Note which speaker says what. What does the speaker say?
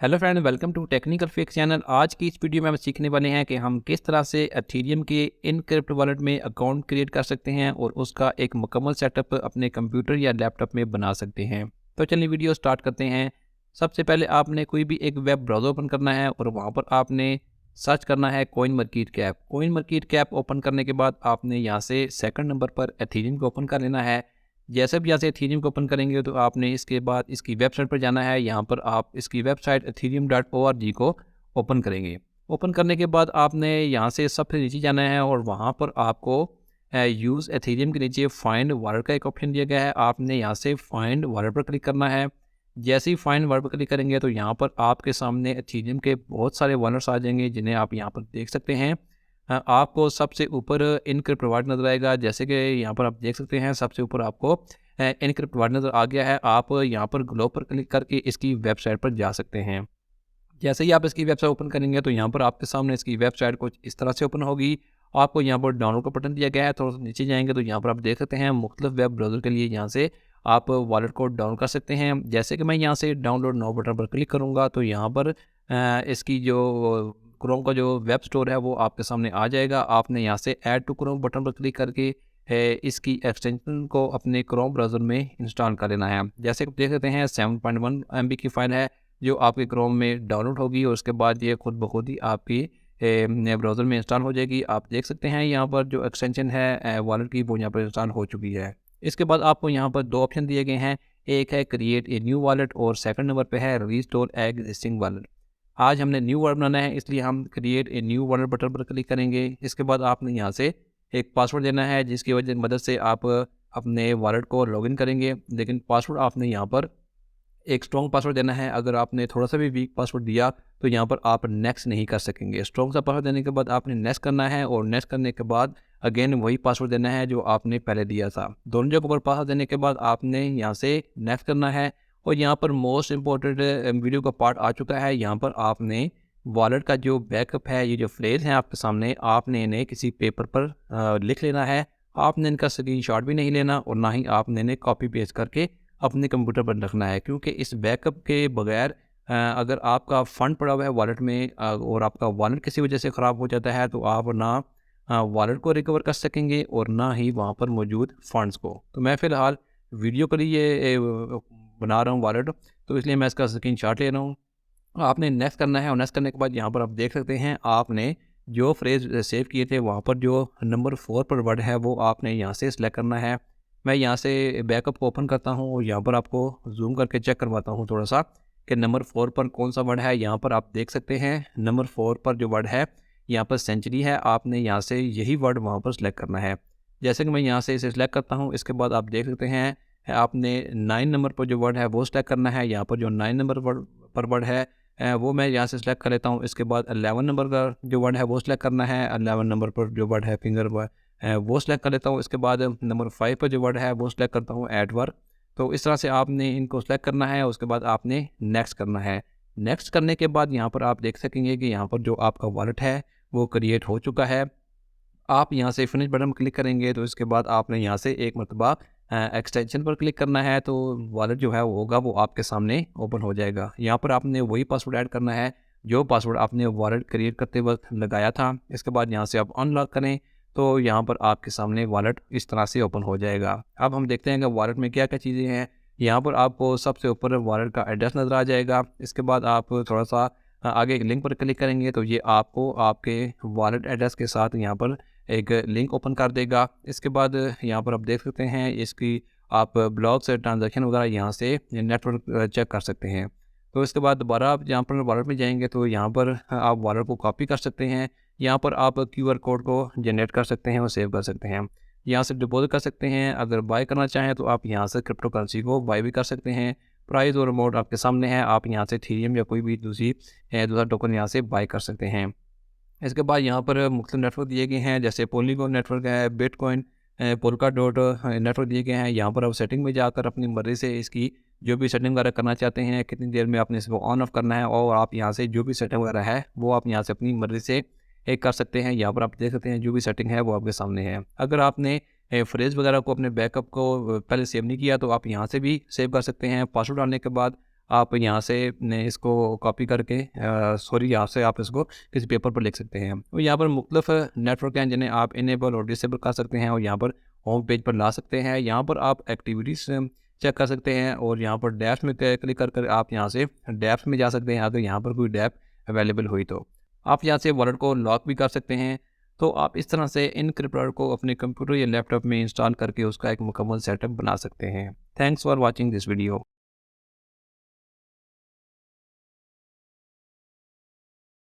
Speaker 1: Hello friend, welcome to technical fix channel. आज की इस वीडियो में हम सीखने वाले हैं कि हम किस तरह से एथेरियम के इनक्रिप्ट वॉलेट में अकाउंट क्रिएट कर सकते हैं और उसका एक मुकम्मल सेटअप अपने कंप्यूटर या लैपटॉप में बना सकते हैं। तो चलिए वीडियो स्टार्ट करते हैं। सबसे पहले आपने कोई भी एक वेब ब्राउज़र ओपन करना है और वहाँ पर आपने सर्च करना है coin market cap. Coin market cap open करने के बाद आपने यहाँ से सेकंड नंबर पर एथेरियम को ओपन कर लेना है। जैसे भी यहाँ से एथेरियम को ओपन करेंगे तो आपने इसके बाद इसकी वेबसाइट पर जाना है। यहाँ पर आप इसकी वेबसाइट ethereum.org को ओपन करेंगे। ओपन करने के बाद आपने यहाँ से सबसे नीचे जाना है और वहाँ पर आपको यूज़ एथेरियम के नीचे फाइंड वॉलेट का एक ऑप्शन दिया गया है। आपने यहाँ से फाइंड वॉलेट पर क्लिक करना है। जैसे ही फाइंड वॉलेट पर क्लिक करेंगे तो यहाँ पर आपके सामने एथेरियम के बहुत सारे वॉलेट्स आ जाएंगे जिन्हें आप यहाँ पर देख सकते हैं। आपको सबसे ऊपर इनक्रिप्ट प्रोवाइड नज़र आएगा। जैसे कि यहाँ पर आप देख सकते हैं सबसे ऊपर आपको इनक्रिप्ट प्रोवाइड नज़र आ गया है। आप यहाँ पर ग्लो पर क्लिक करके इसकी वेबसाइट पर जा सकते हैं। जैसे ही आप इसकी वेबसाइट ओपन करेंगे तो यहाँ पर आपके सामने इसकी वेबसाइट कुछ इस तरह से ओपन होगी। आपको यहाँ पर डाउनलोड का बटन दिया गया है। थोड़ा सा नीचे जाएंगे तो यहाँ पर आप देख सकते हैं मुख्तलिफ वेब ब्राउज़र के लिए यहाँ से आप वॉलेट को डाउनलोड कर सकते हैं। जैसे कि मैं यहाँ से डाउनलोड नाउ बटन पर क्लिक करूँगा तो यहाँ पर इसकी जो क्रोम का जो वेब स्टोर है वो आपके सामने आ जाएगा। आपने यहाँ से ऐड टू क्रोम बटन पर क्लिक करके इसकी एक्सटेंशन को अपने क्रोम ब्राउज़र में इंस्टॉल कर लेना है। जैसे कि देख सकते हैं 7.1 MB की फ़ाइल है जो आपके क्रोम में डाउनलोड होगी और उसके बाद ये खुद ब खुद ही आपकी ब्राउज़र में इंस्टॉल हो जाएगी। आप देख सकते हैं यहाँ पर जो एक्सटेंशन है वॉलेट की वो यहाँ पर इंस्टॉल हो चुकी है। इसके बाद आपको यहाँ पर दो ऑप्शन दिए गए हैं। एक है क्रिएट ए न्यू वॉलेट और सेकंड नंबर पे है रीस्टोर एग्जिस्टिंग वॉलेट। आज हमने न्यू वॉलेट बनाना है इसलिए हम create a new wallet button पर क्लिक करेंगे। इसके बाद आपने यहाँ से एक पासवर्ड देना है जिसकी वजह मदद से आप अपने वॉलेट को लॉगिन करेंगे। लेकिन पासवर्ड आपने यहाँ पर एक स्ट्रॉन्ग पासवर्ड देना है। अगर आपने थोड़ा सा भी वीक पासवर्ड दिया तो यहाँ पर आप नेक्स्ट नहीं कर सकेंगे। स्ट्रॉन्ग सा पासवर्ड देने के बाद आपने नेक्स्ट करना है और नेक्स्ट करने के बाद अगेन वही पासवर्ड देना है जो आपने पहले दिया था। दोनों जगह पर पासवर्ड देने के बाद आपने यहाँ से नेक्स्ट करना है। और यहाँ पर मोस्ट इम्पोर्टेंट वीडियो का पार्ट आ चुका है। यहाँ पर आपने वॉलेट का जो बैकअप है, ये जो फ्रेज हैं आपके सामने, आपने इन्हें किसी पेपर पर लिख लेना है। आपने इनका स्क्रीनशॉट भी नहीं लेना और ना ही आपने इन्हें कॉपी पेस्ट करके अपने कंप्यूटर पर रखना है, क्योंकि इस बैकअप के बगैर अगर आपका फ़ंड पड़ा हुआ है वॉलेट में और आपका वॉलेट किसी वजह से ख़राब हो जाता है तो आप ना वॉलेट को रिकवर कर सकेंगे और ना ही वहाँ पर मौजूद फ़ंड्स को। तो मैं फ़िलहाल वीडियो के लिए बना रहा हूँ वॉलेट, तो इसलिए मैं इसका स्क्रीनशॉट ले रहा हूँ। आपने नेक्स्ट करना है और नेक्स्ट करने के बाद यहाँ पर आप देख सकते हैं आपने जो फ्रेज़ सेव किए थे वहाँ पर जो नंबर 4 पर वर्ड है वो आपने यहाँ से सिलेक्ट करना है। मैं यहाँ से बैकअप को ओपन करता हूँ और यहाँ पर आपको जूम करके चेक करवाता हूँ थोड़ा सा कि नंबर 4 पर कौन सा वर्ड है। यहाँ पर आप देख सकते हैं नंबर 4 पर जो वर्ड है यहाँ पर सेंचुरी है। आपने यहाँ से यही वर्ड वहाँ पर सिलेक्ट करना है। जैसे कि मैं यहाँ से इसे सिलेक्ट करता हूँ, इसके बाद आप देख सकते हैं आपने 9 नंबर पर जो वर्ड है वो सिलेक्ट करना है। यहाँ पर जो 9 नंबर पर वर्ड है वो मैं यहाँ से सिलेक्ट कर लेता हूँ। इसके बाद 11 नंबर का जो वर्ड है वो सिलेक्ट करना है। 11 नंबर पर जो वर्ड है फिंगर वो सिलेक्ट कर लेता हूँ। इसके बाद नंबर 5 पर जो वर्ड है वो सिलेक्ट करता हूँ ऐड वर्ड। तो इस तरह से आपने इनको सिलेक्ट करना है। उसके बाद आपने नेक्स्ट करना है। नेक्स्ट करने के बाद यहाँ पर आप देख सकेंगे कि यहाँ पर जो आपका वॉलेट है वो क्रिएट हो चुका है। आप यहाँ से फिनिश बटन पर क्लिक करेंगे तो इसके बाद आपने यहाँ से एक मरतबा एक्सटेंशन पर क्लिक करना है तो वॉलेट जो है वो होगा वो आपके सामने ओपन हो जाएगा। यहाँ पर आपने वही पासवर्ड ऐड करना है जो पासवर्ड आपने वॉलेट क्रिएट करते वक्त लगाया था। इसके बाद यहाँ से आप अनलॉक करें तो यहाँ पर आपके सामने वॉलेट इस तरह से ओपन हो जाएगा। अब हम देखते हैं कि वॉलेट में क्या क्या चीज़ें हैं। यहाँ पर आपको सबसे ऊपर वॉलेट का एड्रेस नज़र आ जाएगा। इसके बाद आप थोड़ा सा आगे एक लिंक पर क्लिक करेंगे तो ये आपको आपके वॉलेट एड्रेस के साथ यहाँ पर एक लिंक ओपन कर देगा। इसके बाद यहाँ पर आप देख सकते हैं इसकी आप ब्लॉक से ट्रांजैक्शन वगैरह यहाँ से नेटवर्क चेक कर सकते हैं। तो इसके बाद दोबारा आप यहाँ पर वॉलेट में जाएंगे तो यहाँ पर आप वॉलेट को कॉपी कर सकते हैं। यहाँ पर आप QR कोड को जनरेट कर सकते हैं और सेव कर सकते हैं। यहाँ से डिपॉजिट कर सकते हैं। अगर बाय करना चाहें तो आप यहाँ से क्रिप्टो करेंसी को बाय भी कर सकते हैं। प्राइस और अमाउंट आपके सामने है। आप यहाँ से इथेरियम या कोई भी दूसरा टोकन यहाँ से बाय कर सकते हैं। इसके बाद यहाँ पर मुख्तलिफ नेटवर्क दिए गए हैं, जैसे पोलीगॉन नेटवर्क है, बिटकॉइन, पोल्का डॉट नेटवर्क दिए गए हैं। यहाँ पर आप सेटिंग में जाकर अपनी मर्ज़ी से इसकी जो भी सेटिंग वगैरह करना चाहते हैं, कितनी देर में आपने इसको ऑन ऑफ करना है और आप यहाँ से जो भी सेटिंग वगैरह है वो आप यहाँ से अपनी मर्ज़ी से कर सकते हैं। यहाँ पर आप देख सकते हैं जो भी सेटिंग है वो आपके सामने है। अगर आपने फ्रेज वगैरह को अपने बैकअप को पहले सेव नहीं किया तो आप यहाँ से भी सेव कर सकते हैं। पासवर्ड डालने के बाद आप यहाँ से ने इसको कॉपी करके यहाँ से आप इसको किसी पेपर पर लिख सकते हैं। और यहाँ पर मुख्तलिफ नेटवर्क हैं जिन्हें आप इनेबल और डिसेबल कर सकते हैं और यहाँ पर होम पेज पर ला सकते हैं। यहाँ पर आप एक्टिविटीज़ चेक कर सकते हैं और यहाँ पर डैप्स में क्लिक कर आप यहाँ से डैप्स में जा सकते हैं। अगर यहाँ पर कोई डैप अवेलेबल हुई तो आप यहाँ से वॉलेट को लॉक भी कर सकते हैं। तो आप इस तरह से इनक्रिप्ट वॉलेट को अपने कंप्यूटर या लैपटॉप में इंस्टॉल करके उसका एक मुकम्मल सेटअप बना सकते हैं। Thanks for watching this video.